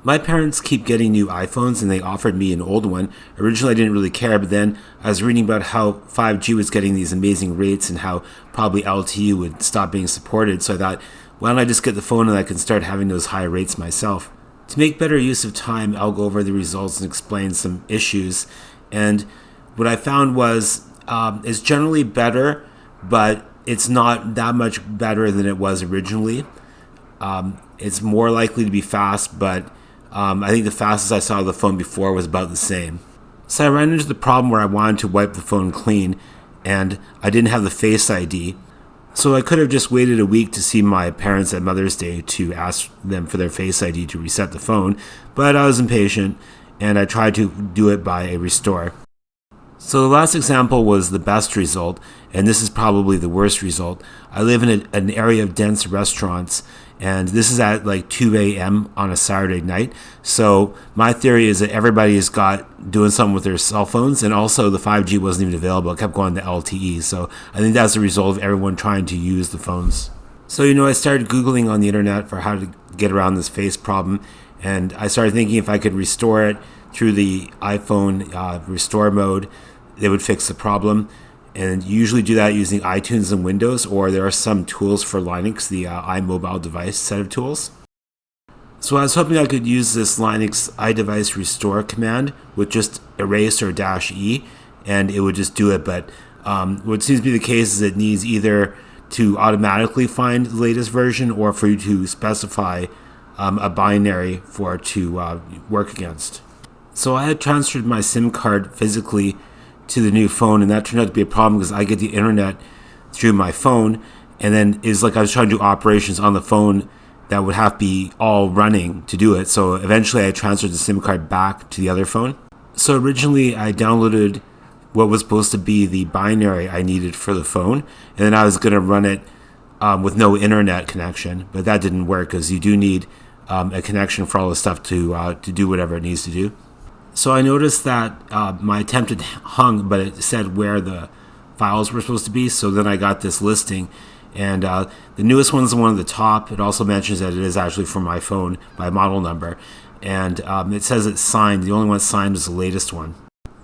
My parents keep getting new iPhones and they offered me an old one. Originally, I didn't really care, but then I was reading about how 5G was getting these amazing rates and how probably LTE would stop being supported. So I thought, why don't I just get the phone and I can start having those high rates myself? To make better use of time, I'll go over the results and explain some issues. And what I found was it's generally better, but it's not that much better than it was originally. It's more likely to be fast, but I think the fastest I saw the phone before was about the same. So I ran into the problem where I wanted to wipe the phone clean, and I didn't have the Face ID. So I could have just waited a week to see my parents at Mother's Day to ask them for their Face ID to reset the phone, but I was impatient, and I tried to do it by a restore. So the last example was the best result, and this is probably the worst result. I live in an area of dense restaurants, and this is at like 2 a.m. on a Saturday night. So my theory is that everybody has got doing something with their cell phones, and also the 5G wasn't even available. It kept going to LTE. So I think that's the result of everyone trying to use the phones. So, I started Googling on the internet for how to get around this face problem, and I started thinking if I could restore it through the iPhone restore mode, they would fix the problem. And you usually do that using iTunes and Windows, or there are some tools for Linux, the iMobile device set of tools. So I was hoping I could use this Linux iDevice restore command with just erase or -e, and it would just do it. But what seems to be the case is it needs either to automatically find the latest version or for you to specify a binary for it to work against. So I had transferred my SIM card physically to the new phone, and that turned out to be a problem because I get the internet through my phone, and then it's like I was trying to do operations on the phone that would have to be all running to do it. So eventually I transferred the SIM card back to the other phone. So originally I downloaded what was supposed to be the binary I needed for the phone, and then I was going to run it with no internet connection, but that didn't work because you do need a connection for all the stuff to do whatever it needs to do. So I noticed that my attempt had hung, but it said where the files were supposed to be. So then I got this listing, and the newest one is the one at the top. It also mentions that it is actually for my phone by model number, and it says it's signed. The only one signed is the latest one.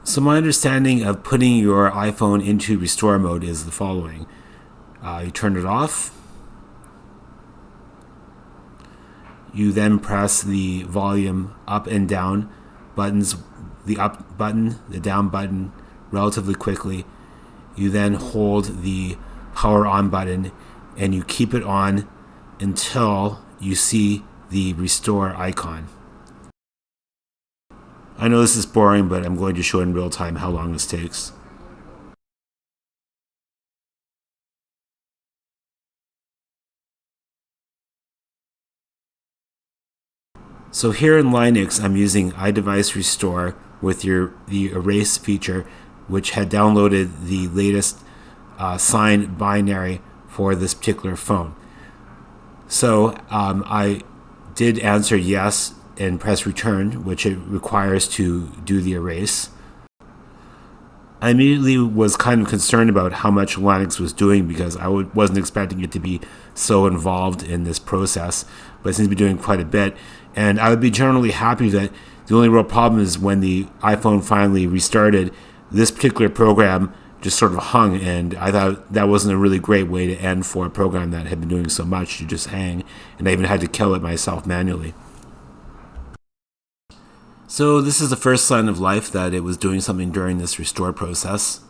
So my understanding of putting your iPhone into restore mode is the following. You turn it off. You then press the volume up and down buttons, the up button, the down button, relatively quickly. You then hold the power on button and you keep it on until you see the restore icon. I know this is boring, but I'm going to show in real time how long this takes. So here in Linux, I'm using iDevice Restore with the erase feature, which had downloaded the latest signed binary for this particular phone. So I did answer yes and press return, which it requires to do the erase. I immediately was kind of concerned about how much Linux was doing because I wasn't expecting it to be so involved in this process, but it seems to be doing quite a bit. And I would be generally happy that the only real problem is when the iPhone finally restarted, this particular program just sort of hung, and I thought that wasn't a really great way to end for a program that had been doing so much to just hang, and I even had to kill it myself manually. So this is the first sign of life that it was doing something during this restore process.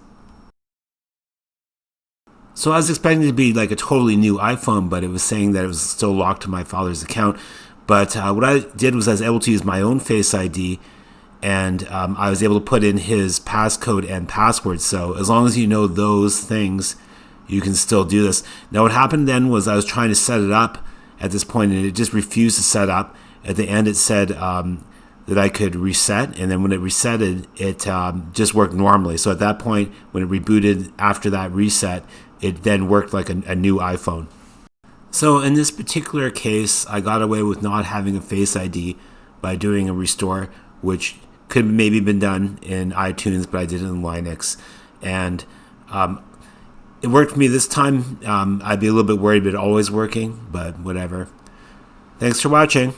So I was expecting it to be like a totally new iPhone, but it was saying that it was still locked to my father's account. But what I did was I was able to use my own Face ID, and I was able to put in his passcode and password. So as long as you know those things, you can still do this. Now what happened then was I was trying to set it up at this point, and it just refused to set up. At the end it said that I could reset, and then when it resetted, it just worked normally. So at that point, when it rebooted after that reset, it then worked like a new iPhone. So in this particular case, I got away with not having a Face ID by doing a restore, which could have maybe been done in iTunes, but I did it in Linux. And it worked for me this time. I'd be a little bit worried about it always working, but whatever. Thanks for watching.